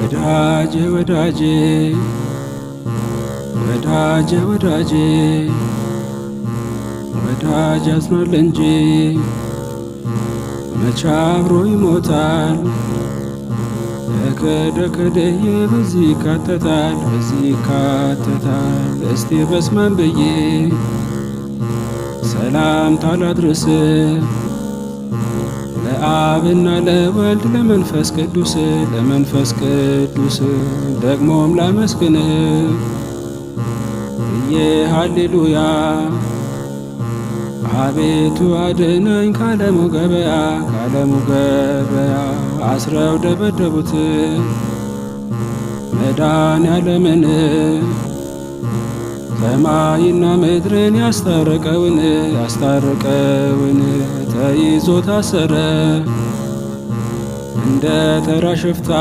ወዳጄ ወዳጄ ወዳጄ ወዳጄ ወዳጅ ያዝናል እንጂ መቼ አብሮ ይሞታል። ከደከደየ በዚህ ይካተታል በዚህ ይካተታል። እስቲ በስመን ብዬ ሰላምታ ላድርስ ለአብና ለወልድ ለመንፈስ ቅዱስ ለመንፈስ ቅዱስ ደግሞም ላመስግን ብዬ ሃሌሉያ። አቤቱ አድነኝ ካለሙ ገበያ ካለሙ ገበያ አስረው ደበደቡት መድኃኔዓለምን ሰማይና ምድርን ያስታረቀውን ያስታረቀውን ተይዞ ታሰረ እንደ ተራ ሽፍታ